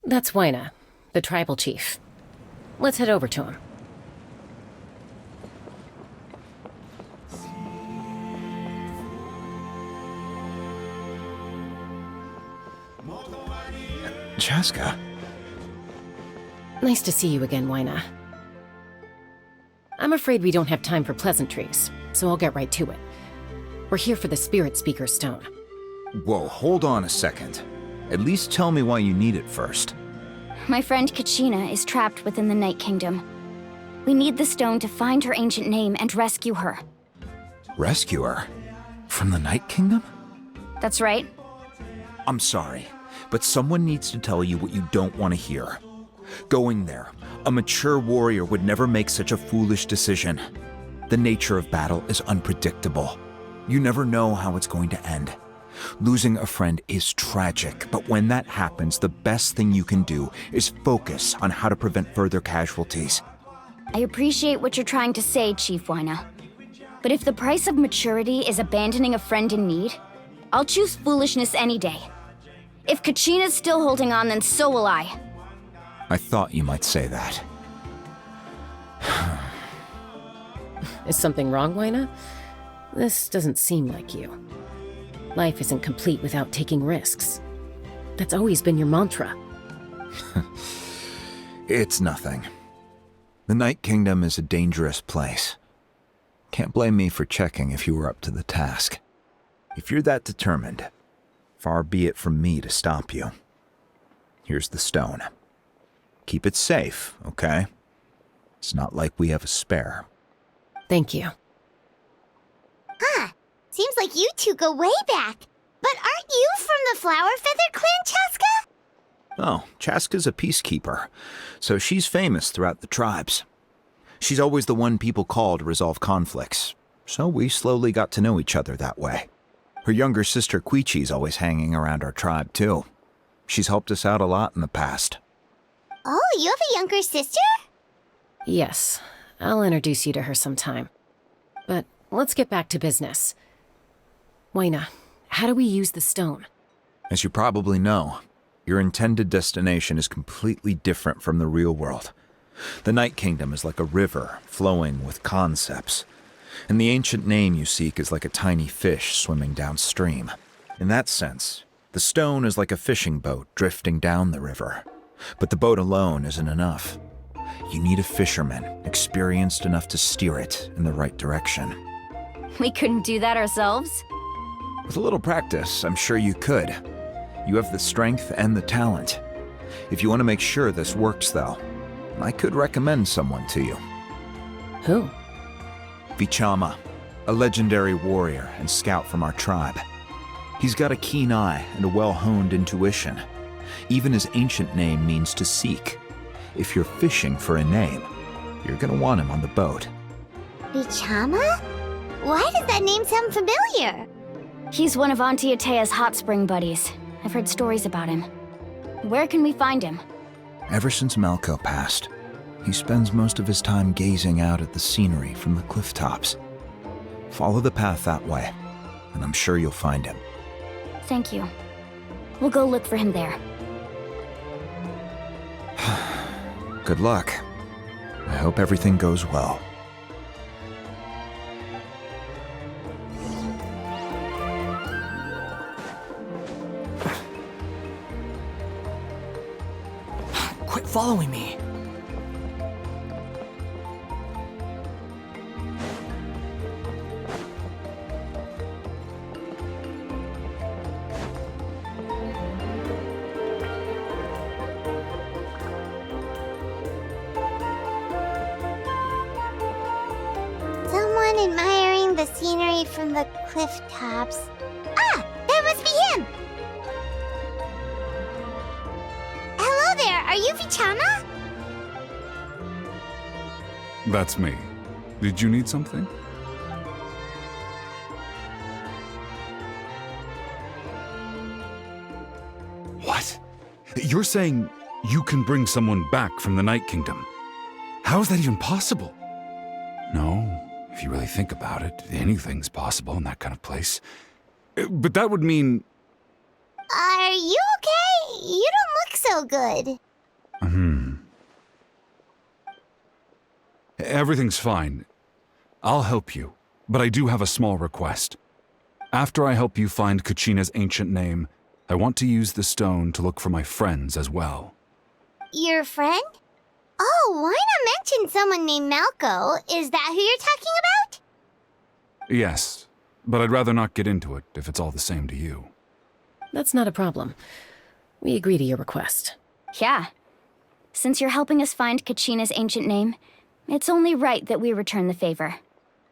That's Waina, the tribal chief. Let's head over to him. Chaska. Nice to see you again, Waina. I'm afraid we don't have time for pleasantries, so I'll get right to it. We're here for the Spiritspeaker Stone. Whoa, hold on a second. At least tell me why you need it first. My friend Kachina is trapped within the Night Kingdom. We need the stone to find her ancient name and rescue her. Rescue her? From the Night Kingdom? That's right. I'm sorry, but someone needs to tell you what you don't want to hear. Going there, a mature warrior would never make such a foolish decision. The nature of battle is unpredictable. You never know how it's going to end. Losing a friend is tragic, but when that happens, the best thing you can do is focus on how to prevent further casualties. I appreciate what you're trying to say, Chief Waina. But if the price of maturity is abandoning a friend in need, I'll choose foolishness any day. If Kachina's still holding on, then so will I. I thought you might say that. Is something wrong, Waina? This doesn't seem like you. Life isn't complete without taking risks. That's always been your mantra. It's nothing. The Night Kingdom is a dangerous place. Can't blame me for checking if you were up to the task. If you're that determined, far be it from me to stop you. Here's the stone. Keep it safe, okay? It's not like we have a spare. Thank you. Huh. Seems like you two go way back. But aren't you from the Flower Feather Clan, Chaska? Oh, Chaska's a peacekeeper, so she's famous throughout the tribes. She's always the one people call to resolve conflicts, so we slowly got to know each other that way. Her younger sister Quichi's always hanging around our tribe, too. She's helped us out a lot in the past. Oh, you have a younger sister? Yes, I'll introduce you to her sometime. But let's get back to business. Waina, how do we use the stone? As you probably know, your intended destination is completely different from the real world. The Night Kingdom is like a river flowing with concepts, and the ancient name you seek is like a tiny fish swimming downstream. In that sense, the stone is like a fishing boat drifting down the river. But the boat alone isn't enough. You need a fisherman experienced enough to steer it in the right direction. We couldn't do that ourselves? With a little practice, I'm sure you could. You have the strength and the talent. If you want to make sure this works, though, I could recommend someone to you. Who? Vichama, a legendary warrior and scout from our tribe. He's got a keen eye and a well-honed intuition. Even his ancient name means to seek. If you're fishing for a name, you're gonna want him on the boat. Vichama? Why does that name sound familiar? He's one of Auntie Atea's hot spring buddies. I've heard stories about him. Where can we find him? Ever since Malko passed, he spends most of his time gazing out at the scenery from the cliff tops. Follow the path that way, and I'm sure you'll find him. Thank you. We'll go look for him there. Good luck. I hope everything goes well. Quit following me. Someone admiring the scenery from the cliff tops. Ah, that must be him! Hello there, are you Vichama? That's me. Did you need something? What? You're saying you can bring someone back from the Night Kingdom? How is that even possible? No, if you really think about it, anything's possible in that kind of place. But that would mean... Are you okay? You don't look so good. Everything's fine. I'll help you, but I do have a small request. After I help you find Kachina's ancient name, I want to use the stone to look for my friends as well. Your friend? Oh, why not mention someone named Malco? Is that who you're talking about? Yes, but I'd rather not get into it if it's all the same to you. That's not a problem. We agree to your request. Yeah. Since you're helping us find Kachina's ancient name, it's only right that we return the favor.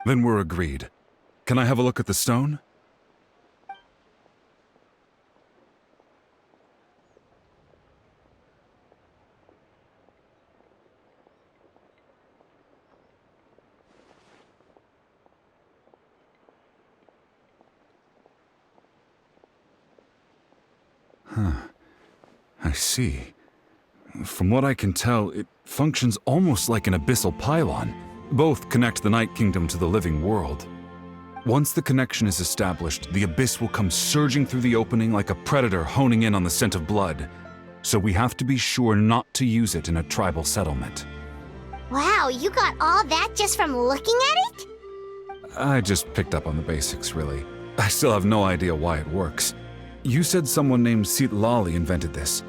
Then we're agreed. Can I have a look at the stone? I see. From what I can tell, it functions almost like an abyssal pylon. Both connect the Night Kingdom to the living world. Once the connection is established, the abyss will come surging through the opening like a predator honing in on the scent of blood. So we have to be sure not to use it in a tribal settlement. Wow, you got all that just from looking at it? I just picked up on the basics, really. I still have no idea why it works. You said someone named Lali invented this.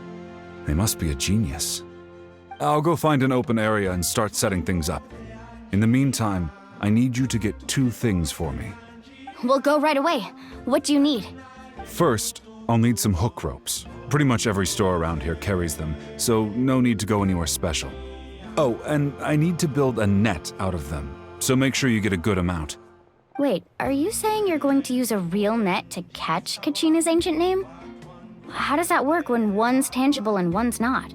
They must be a genius. I'll go find an open area and start setting things up. In the meantime, I need you to get 2 things for me. We'll go right away. What do you need? First, I'll need some hook ropes. Pretty much every store around here carries them, so no need to go anywhere special. Oh, and I need to build a net out of them, so make sure you get a good amount. Wait, are you saying you're going to use a real net to catch Kachina's ancient name? How does that work when one's tangible and one's not?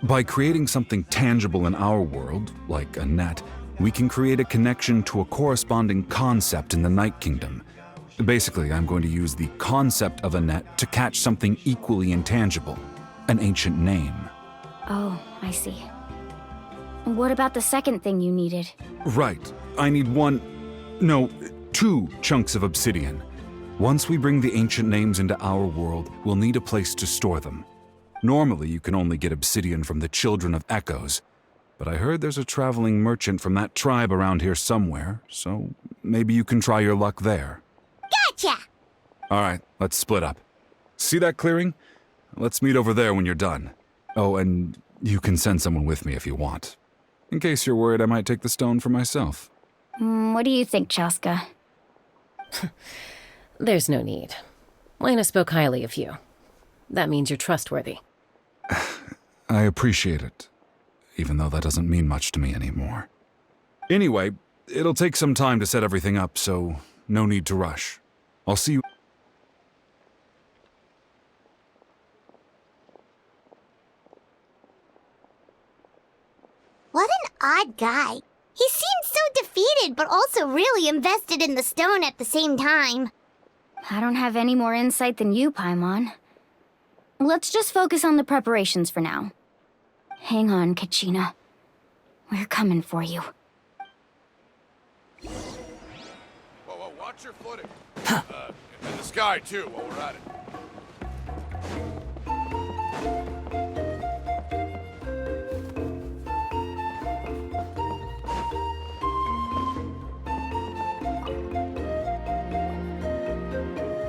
By creating something tangible in our world, like a net, we can create a connection to a corresponding concept in the Night Kingdom. Basically, I'm going to use the concept of a net to catch something equally intangible, an ancient name. Oh, I see. What about the second thing you needed? Right. I need 2 chunks of obsidian. Once we bring the ancient names into our world, we'll need a place to store them. Normally, you can only get obsidian from the Children of Echoes, but I heard there's a traveling merchant from that tribe around here somewhere, so maybe you can try your luck there. Gotcha! All right, let's split up. See that clearing? Let's meet over there when you're done. Oh, and you can send someone with me if you want. In case you're worried I might take the stone for myself. What do you think, Chaska? There's no need. Lena spoke highly of you. That means you're trustworthy. I appreciate it, even though that doesn't mean much to me anymore. Anyway, it'll take some time to set everything up, so no need to rush. I'll see you. What an odd guy. He seemed so defeated, but also really invested in the stone at the same time. I don't have any more insight than you, Paimon. Let's just focus on the preparations for now. Hang on, Kachina. We're coming for you. Whoa, watch your footing. And the sky, too, while we're at it.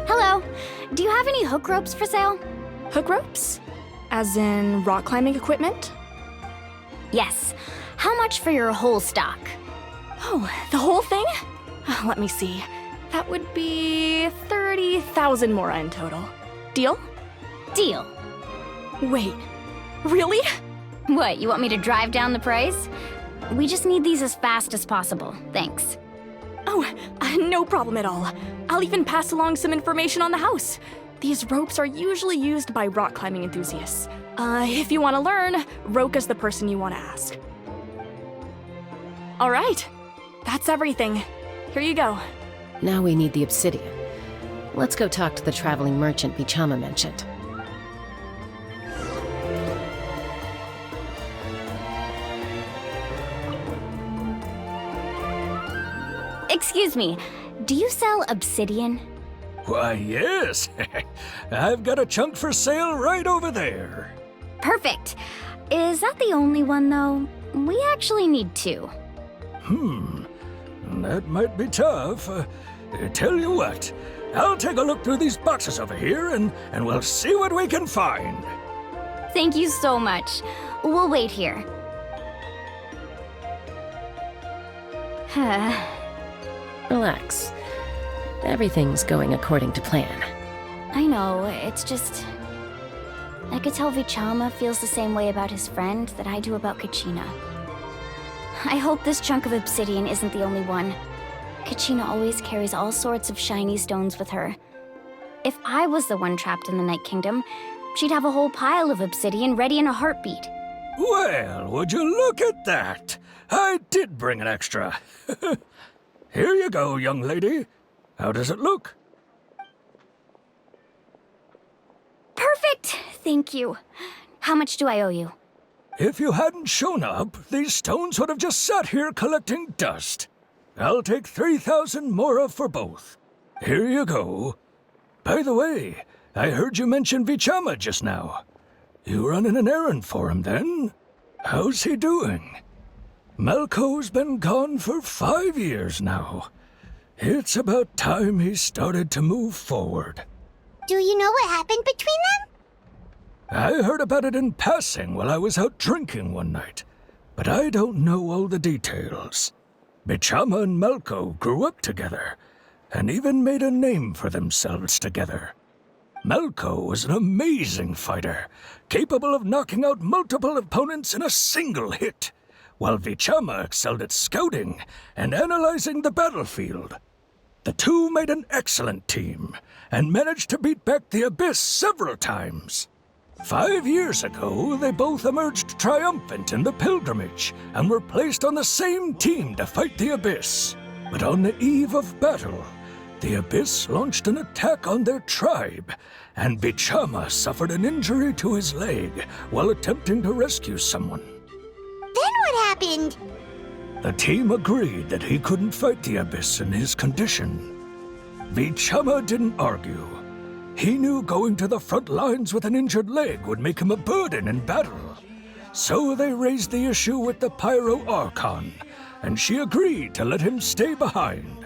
Hello. Do you have any hook ropes for sale? Hook ropes? As in rock climbing equipment? Yes. How much for your whole stock? Oh, the whole thing? Let me see. That would be 30,000 mora in total. Deal? Deal. Wait, really? What, you want me to drive down the price? We just need these as fast as possible. Thanks. Oh, no problem at all. I'll even pass along some information on the house. These ropes are usually used by rock climbing enthusiasts. If you want to learn, Roka's the person you want to ask. All right, that's everything. Here you go. Now we need the obsidian. Let's go talk to the traveling merchant Bichama mentioned. Excuse me, do you sell obsidian? Why, yes. I've got a chunk for sale right over there. Perfect. Is that the only one, though? We actually need two. That might be tough. Tell you what, I'll take a look through these boxes over here and we'll see what we can find. Thank you so much. We'll wait here. Relax. Everything's going according to plan. I know, it's just... I could tell Vichama feels the same way about his friend that I do about Kachina. I hope this chunk of obsidian isn't the only one. Kachina always carries all sorts of shiny stones with her. If I was the one trapped in the Night Kingdom, she'd have a whole pile of obsidian ready in a heartbeat. Well, would you look at that? I did bring an extra. Here you go, young lady. How does it look? Perfect! Thank you. How much do I owe you? If you hadn't shown up, these stones would have just sat here collecting dust. I'll take 3,000 mora for both. Here you go. By the way, I heard you mention Vichama just now. You running an errand for him, then? How's he doing? Malco's been gone for 5 years now. It's about time he started to move forward. Do you know what happened between them? I heard about it in passing while I was out drinking one night, but I don't know all the details. Vichama and Malco grew up together, and even made a name for themselves together. Malco was an amazing fighter, capable of knocking out multiple opponents in a single hit, while Vichama excelled at scouting and analyzing the battlefield. The two made an excellent team, and managed to beat back the Abyss several times. 5 years ago, they both emerged triumphant in the pilgrimage, and were placed on the same team to fight the Abyss. But on the eve of battle, the Abyss launched an attack on their tribe, and Vichama suffered an injury to his leg while attempting to rescue someone. Then what happened? The team agreed that he couldn't fight the Abyss in his condition. Vichama didn't argue. He knew going to the front lines with an injured leg would make him a burden in battle. So they raised the issue with the Pyro Archon, and she agreed to let him stay behind.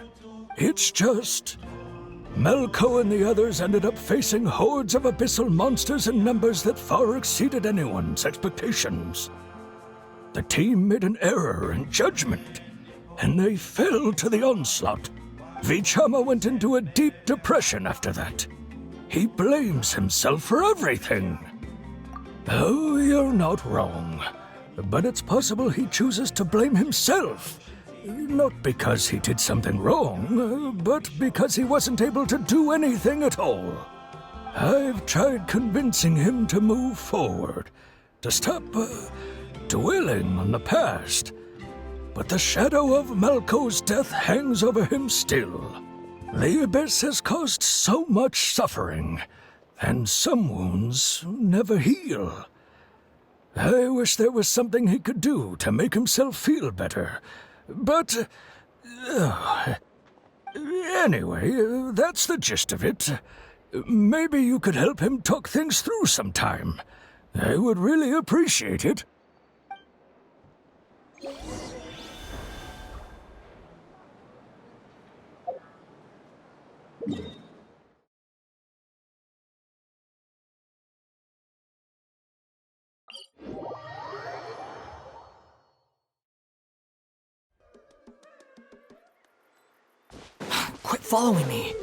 It's just... Malco and the others ended up facing hordes of abyssal monsters in numbers that far exceeded anyone's expectations. The team made an error in judgment, and they fell to the onslaught. Vichama went into a deep depression after that. He blames himself for everything. Oh, you're not wrong. But it's possible he chooses to blame himself. Not because he did something wrong, but because he wasn't able to do anything at all. I've tried convincing him to move forward, to stop dwelling on the past. But the shadow of Malco's death hangs over him still. The Abyss has caused so much suffering, and some wounds never heal. I wish there was something he could do to make himself feel better, but... anyway, that's the gist of it. Maybe you could help him talk things through sometime. I would really appreciate it. Quit following me.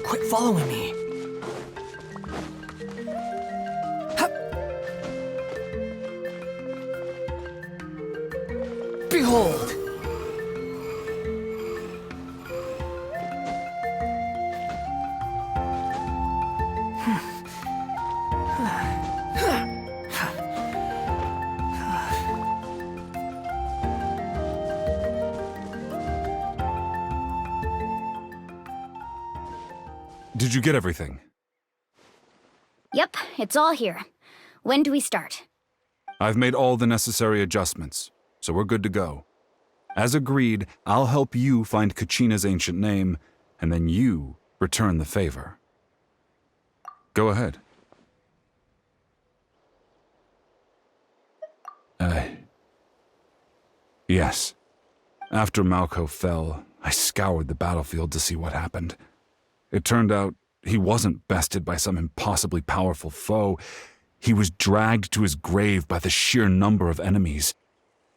Quit following me. Behold! Did you get everything? Yep, it's all here. When do we start? I've made all the necessary adjustments, so we're good to go. As agreed, I'll help you find Kachina's ancient name, and then you return the favor. Go ahead. Yes. After Malko fell, I scoured the battlefield to see what happened. It turned out he wasn't bested by some impossibly powerful foe. He was dragged to his grave by the sheer number of enemies.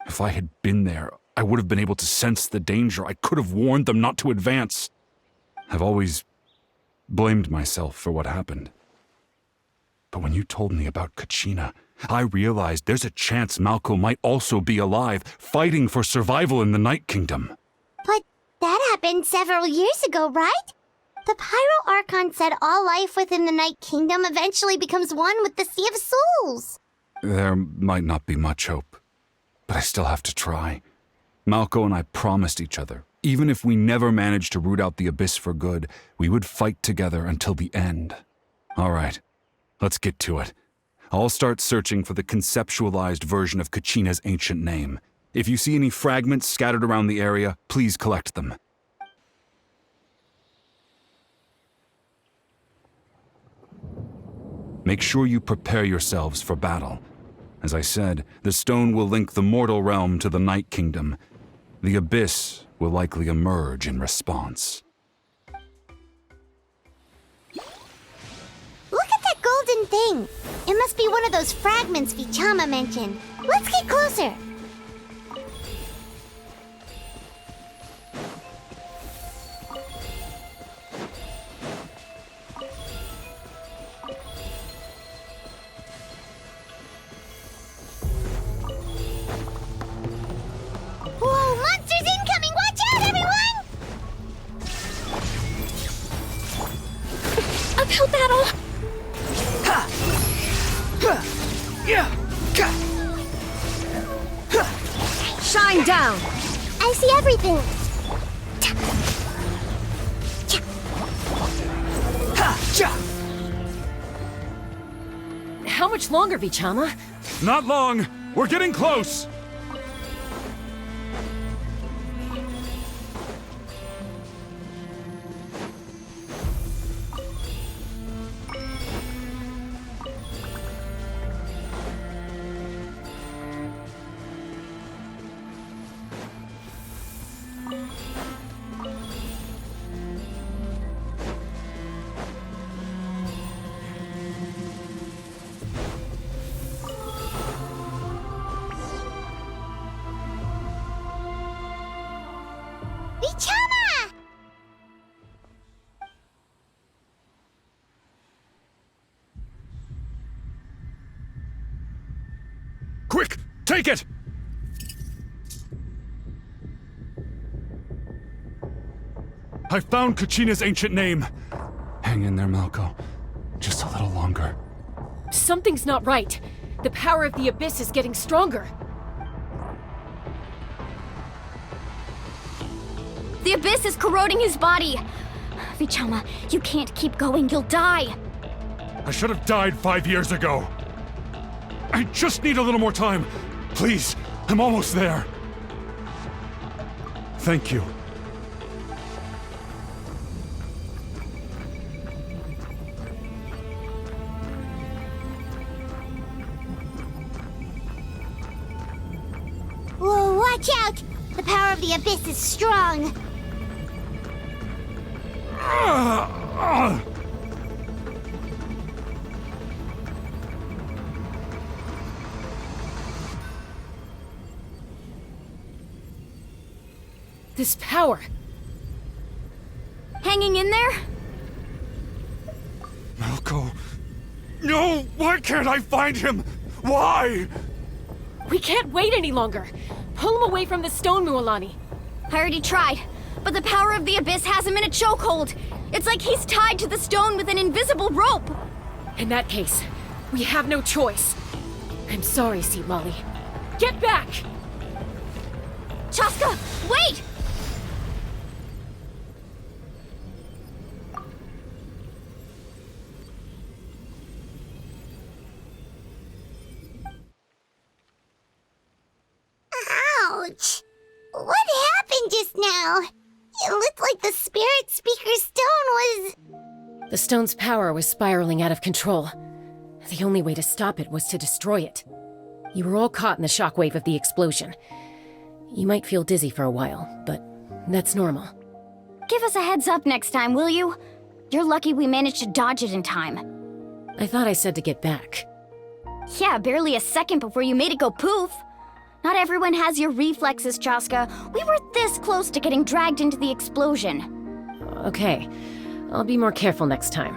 If I had been there, I would have been able to sense the danger. I could have warned them not to advance. I've always blamed myself for what happened. But when you told me about Kachina, I realized there's a chance Malko might also be alive, fighting for survival in the Night Kingdom. But that happened several years ago, right? The Pyro Archon said all life within the Night Kingdom eventually becomes one with the Sea of Souls. There might not be much hope, but I still have to try. Malko and I promised each other, even if we never managed to root out the Abyss for good, we would fight together until the end. All right, let's get to it. I'll start searching for the conceptualized version of Kachina's ancient name. If you see any fragments scattered around the area, please collect them. Make sure you prepare yourselves for battle. As I said, the stone will link the mortal realm to the Night Kingdom. The Abyss will likely emerge in response. Look at that golden thing. It must be one of those fragments Vichama mentioned. Let's get closer. Whoa, monsters incoming! Watch out, everyone! Uphill battle! Shine down! I see everything. How much longer, Vichama? Not long! We're getting close! Vichama! Quick! Take it! I found Kachina's ancient name. Hang in there, Malko. Just a little longer. Something's not right. The power of the Abyss is getting stronger. The Abyss is corroding his body. Vichama, you can't keep going. You'll die. I should have died 5 years ago. I just need a little more time. Please, I'm almost there. Thank you. Whoa, watch out! The power of the Abyss is strong. This power. Hanging in there? Malko. No! Why can't I find him? Why? We can't wait any longer. Pull him away from the stone, Mualani. I already tried, but the power of the Abyss has him in a chokehold. It's like he's tied to the stone with an invisible rope. In that case, we have no choice. I'm sorry, Seat Lolly. Get back! Chaska, wait! Ouch! What happened just now? It looked like the Spiritspeaker Stone was... The stone's power was spiraling out of control. The only way to stop it was to destroy it. You were all caught in the shockwave of the explosion. You might feel dizzy for a while, but that's normal. Give us a heads up next time, will you? You're lucky we managed to dodge it in time. I thought I said to get back. Yeah, barely a second before you made it go poof. Not everyone has your reflexes, Chaska. We were this close to getting dragged into the explosion. Okay, I'll be more careful next time.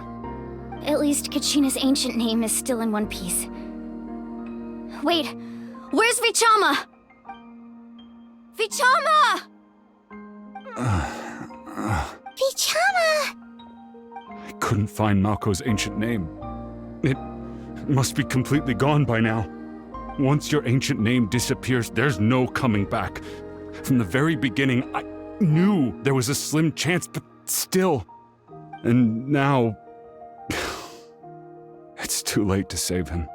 At least Kachina's ancient name is still in one piece. Wait, where's Vichama? Vichama! Vichama! I couldn't find Malko's ancient name. It must be completely gone by now. Once your ancient name disappears, there's no coming back. From the very beginning, I knew there was a slim chance, but still. And now... it's too late to save him.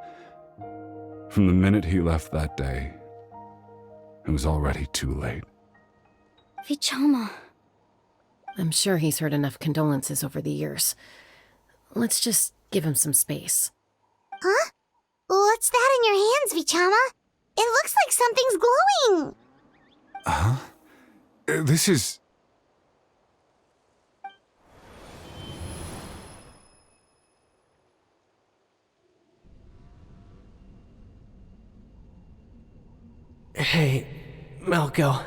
From the minute he left that day, it was already too late. Vichama. I'm sure he's heard enough condolences over the years. Let's just give him some space. Huh? What's that in your hands, Vichama? It looks like something's glowing! Huh? This is... Hey, Malko.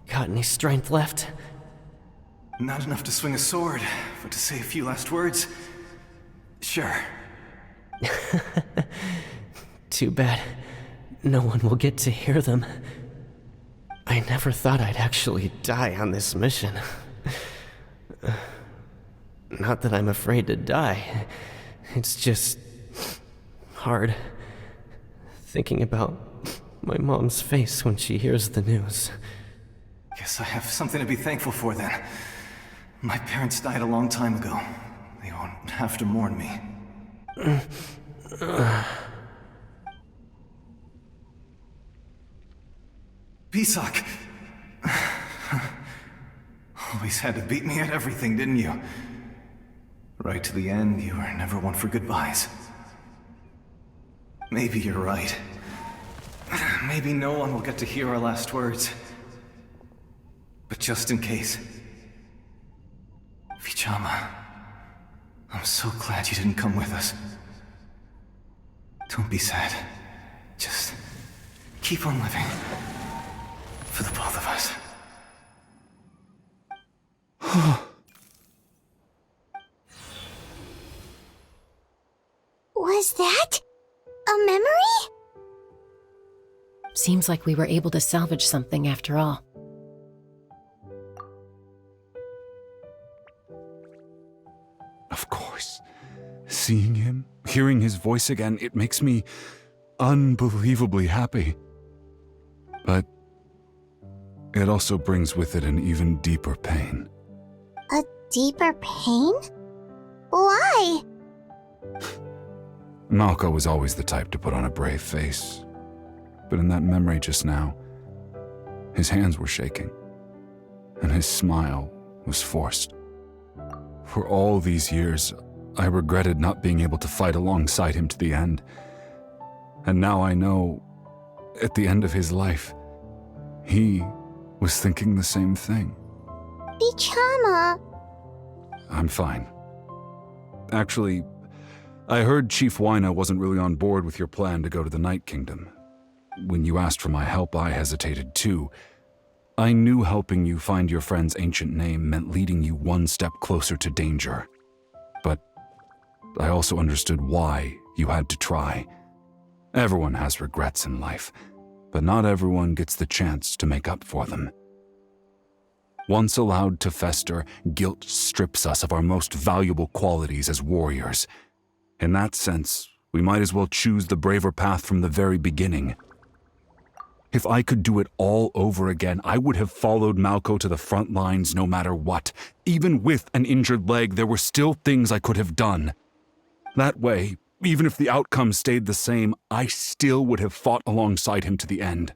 Got any strength left? Not enough to swing a sword, but to say a few last words? Sure. Too bad. No one will get to hear them. I never thought I'd actually die on this mission. Not that I'm afraid to die. It's just... hard. Thinking about my mom's face when she hears the news. Guess I have something to be thankful for then. My parents died a long time ago. They won't have to mourn me. Pisak! Always had to beat me at everything, didn't you? Right to the end, you were never one for goodbyes. Maybe you're right. Maybe no one will get to hear our last words. But just in case... Vichama, I'm so glad you didn't come with us. Don't be sad. Just keep on living. For the both of us. Was that a memory? Seems like we were able to salvage something after all. Of course. Seeing him, hearing his voice again, it makes me unbelievably happy. But it also brings with it an even deeper pain. A deeper pain? Why? Malko was always the type to put on a brave face. But in that memory just now, his hands were shaking, and his smile was forced. For all these years, I regretted not being able to fight alongside him to the end. And now I know, at the end of his life, he was thinking the same thing. Vichama. I'm fine. Actually, I heard Chief Wyna wasn't really on board with your plan to go to the Night Kingdom. When you asked for my help, I hesitated too. I knew helping you find your friend's ancient name meant leading you one step closer to danger. But I also understood why you had to try. Everyone has regrets in life, but not everyone gets the chance to make up for them. Once allowed to fester, guilt strips us of our most valuable qualities as warriors. In that sense, we might as well choose the braver path from the very beginning. If I could do it all over again, I would have followed Malko to the front lines no matter what. Even with an injured leg, there were still things I could have done. That way, even if the outcome stayed the same, I still would have fought alongside him to the end.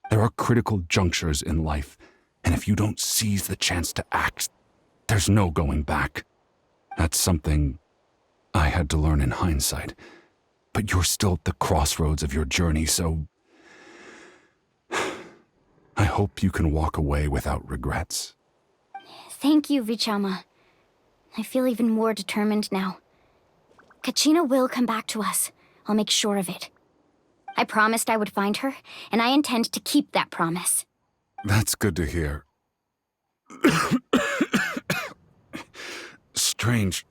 There are critical junctures in life, and if you don't seize the chance to act, there's no going back. That's something I had to learn in hindsight. But you're still at the crossroads of your journey, so I hope you can walk away without regrets. Thank you, Vichama. I feel even more determined now. Kachina will come back to us. I'll make sure of it. I promised I would find her, and I intend to keep that promise. That's good to hear. Strange.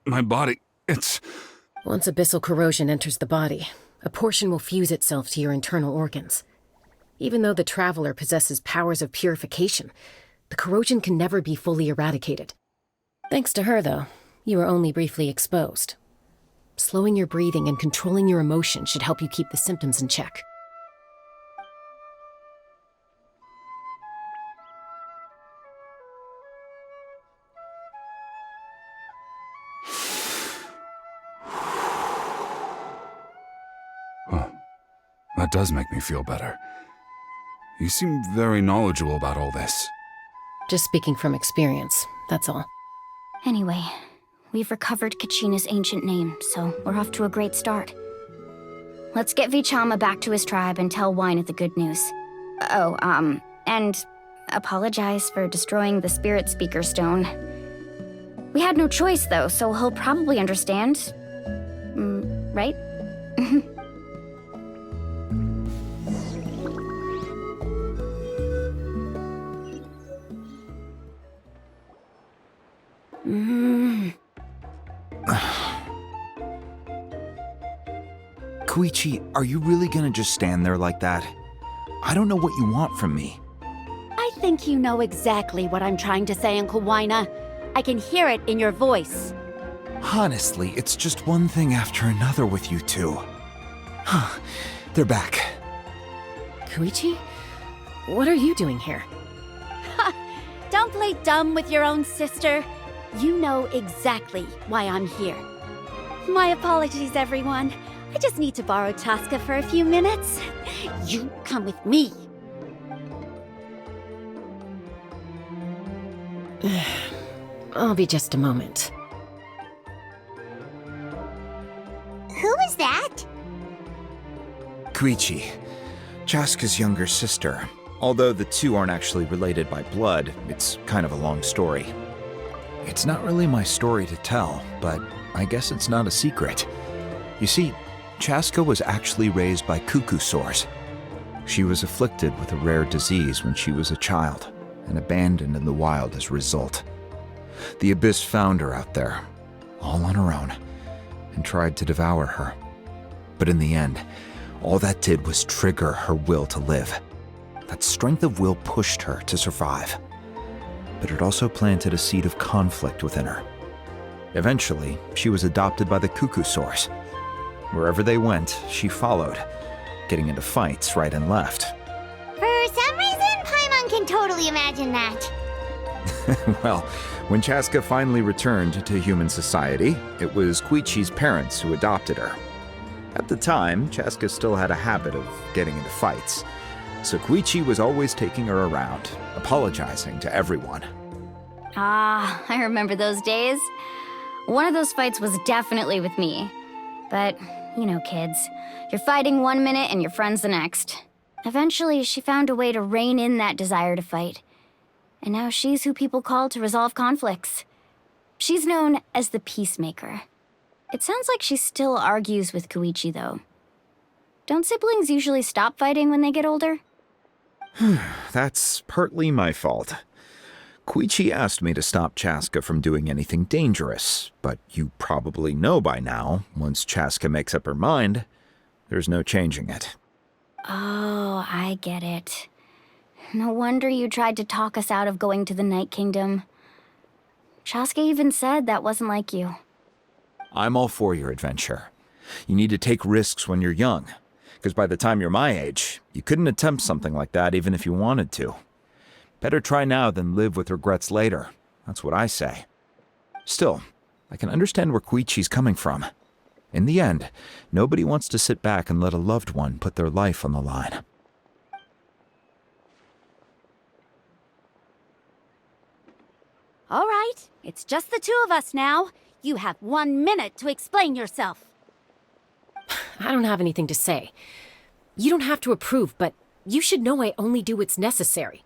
My body, it's... Once abyssal corrosion enters the body, a portion will fuse itself to your internal organs. Even though the Traveler possesses powers of purification, the corrosion can never be fully eradicated. Thanks to her, though, you were only briefly exposed. Slowing your breathing and controlling your emotions should help you keep the symptoms in check. Well, that does make me feel better. You seem very knowledgeable about all this. Just speaking from experience, that's all. Anyway, we've recovered Kachina's ancient name, so we're off to a great start. Let's get Vichama back to his tribe and tell Wyneth the good news. And apologize for destroying the Spiritspeaker Stone. We had no choice, though, so he'll probably understand. Right? Koichi, are you really gonna just stand there like that? I don't know what you want from me. I think you know exactly what I'm trying to say, Uncle Wyna. I can hear it in your voice. Honestly, it's just one thing after another with you two. They're back. Koichi? What are you doing here? Don't play dumb with your own sister. You know exactly why I'm here. My apologies, everyone. I just need to borrow Chaska for a few minutes. You come with me. I'll be just a moment. Who is that? Koichi, Chaska's younger sister. Although the two aren't actually related by blood, it's kind of a long story. It's not really my story to tell, but I guess it's not a secret. You see, Chaska was actually raised by cuckoo sores. She was afflicted with a rare disease when she was a child and abandoned in the wild as a result. The Abyss found her out there, all on her own, and tried to devour her. But in the end, all that did was trigger her will to live. That strength of will pushed her to survive. But it also planted a seed of conflict within her. Eventually, she was adopted by the cuckoo sores. Wherever they went, she followed, getting into fights right and left. For some reason, Paimon can totally imagine that. Well, when Chaska finally returned to human society, it was Koichi's parents who adopted her. At the time, Chaska still had a habit of getting into fights, so Koichi was always taking her around, apologizing to everyone. Ah, I remember those days. One of those fights was definitely with me. But, you know, kids. You're fighting one minute and your friend's the next. Eventually, she found a way to rein in that desire to fight. And now she's who people call to resolve conflicts. She's known as the Peacemaker. It sounds like she still argues with Koichi, though. Don't siblings usually stop fighting when they get older? That's partly my fault. Koichi asked me to stop Chaska from doing anything dangerous, but you probably know by now, once Chaska makes up her mind, there's no changing it. Oh, I get it. No wonder you tried to talk us out of going to the Night Kingdom. Chaska even said that wasn't like you. I'm all for your adventure. You need to take risks when you're young, because by the time you're my age, you couldn't attempt something like that even if you wanted to. Better try now than live with regrets later. That's what I say. Still, I can understand where Koichi's coming from. In the end, nobody wants to sit back and let a loved one put their life on the line. All right, it's just the two of us now. You have 1 minute to explain yourself. I don't have anything to say. You don't have to approve, but you should know I only do what's necessary.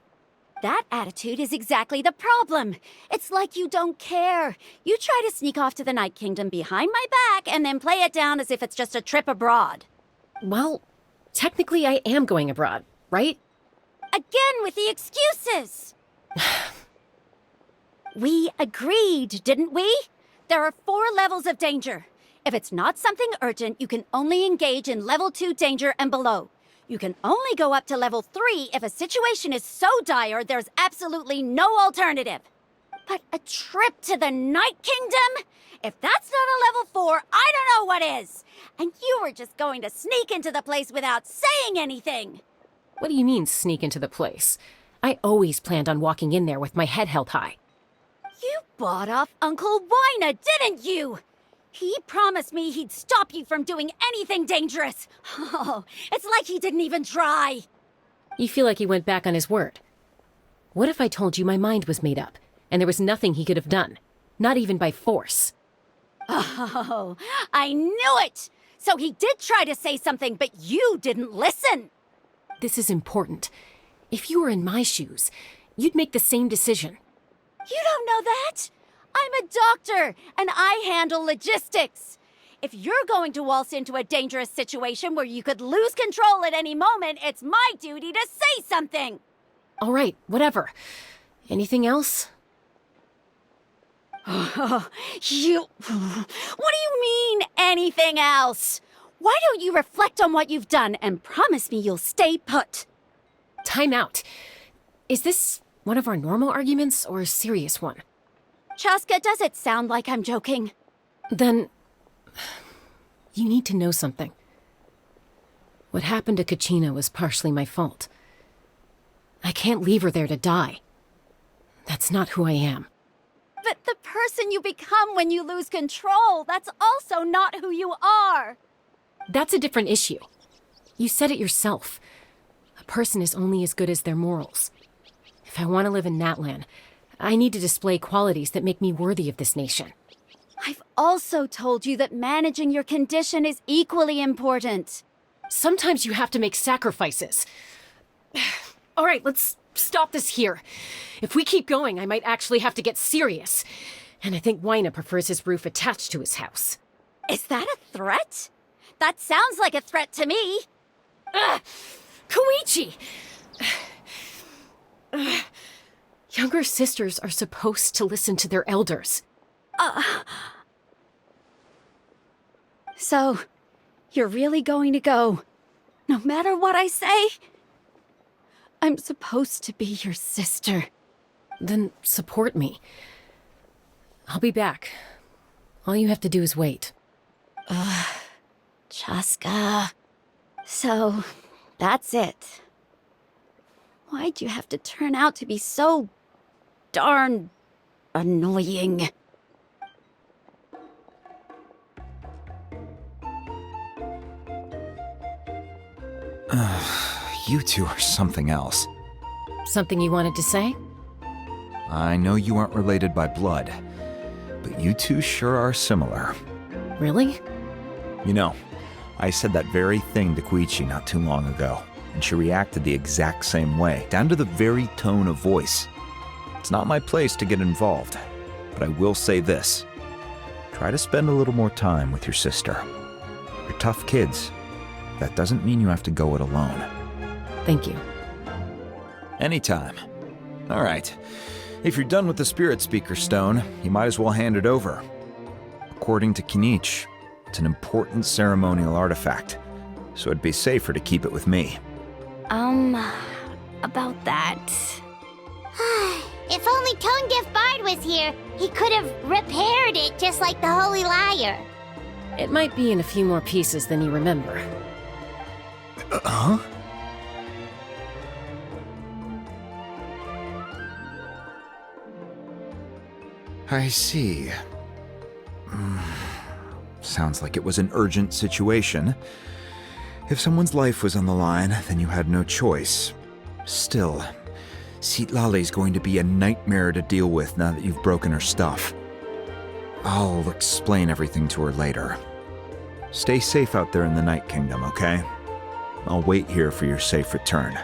That attitude is exactly the problem. It's like you don't care. You try to sneak off to the Night Kingdom behind my back and then play it down as if it's just a trip abroad. Well, technically I am going abroad, right? Again with the excuses! We agreed, didn't we? There are 4 levels of danger. If it's not something urgent, you can only engage in level 2 danger and below. You can only go up to level 3 if a situation is so dire there's absolutely no alternative. But a trip to the Night Kingdom? If that's not a level 4, I don't know what is. And you were just going to sneak into the place without saying anything. What do you mean, sneak into the place? I always planned on walking in there with my head held high. You bought off Uncle Wina, didn't you? He promised me he'd stop you from doing anything dangerous. Oh, it's like he didn't even try. You feel like he went back on his word. What if I told you my mind was made up, and there was nothing he could have done? Not even by force. Oh, I knew it! So he did try to say something, but you didn't listen. This is important. If you were in my shoes, you'd make the same decision. You don't know that? I'm a doctor, and I handle logistics. If you're going to waltz into a dangerous situation where you could lose control at any moment, it's my duty to say something. All right, whatever. Anything else? What do you mean, anything else? Why don't you reflect on what you've done and promise me you'll stay put? Time out. Is this one of our normal arguments or a serious one? Chaska, does it sound like I'm joking? Then, you need to know something. What happened to Kachina was partially my fault. I can't leave her there to die. That's not who I am. But the person you become when you lose control, that's also not who you are. That's a different issue. You said it yourself. A person is only as good as their morals. If I want to live in Natlan, I need to display qualities that make me worthy of this nation. I've also told you that managing your condition is equally important. Sometimes you have to make sacrifices. All right, let's stop this here. If we keep going, I might actually have to get serious. And I think Wina prefers his roof attached to his house. Is that a threat? That sounds like a threat to me. Koichi! Younger sisters are supposed to listen to their elders. So, you're really going to go, no matter what I say? I'm supposed to be your sister. Then support me. I'll be back. All you have to do is wait. Chaska. So, that's it. Why'd you have to turn out to be so darn annoying? You two are something else. Something you wanted to say? I know you aren't related by blood, but you two sure are similar. Really? You know, I said that very thing to Koichi not too long ago, and she reacted the exact same way, down to the very tone of voice. It's not my place to get involved, but I will say this. Try to spend a little more time with your sister. You're tough kids. That doesn't mean you have to go it alone. Thank you. Anytime. All right. If you're done with the Spiritspeaker Stone, you might as well hand it over. According to Kinich, it's an important ceremonial artifact, so it'd be safer to keep it with me. About that. If only Tonegif Bard was here, he could have repaired it just like the Holy Liar. It might be in a few more pieces than you remember. Huh? I see. Sounds like it was an urgent situation. If someone's life was on the line, then you had no choice. Still, Citlali's going to be a nightmare to deal with now that you've broken her stuff. I'll explain everything to her later. Stay safe out there in the Night Kingdom, okay? I'll wait here for your safe return.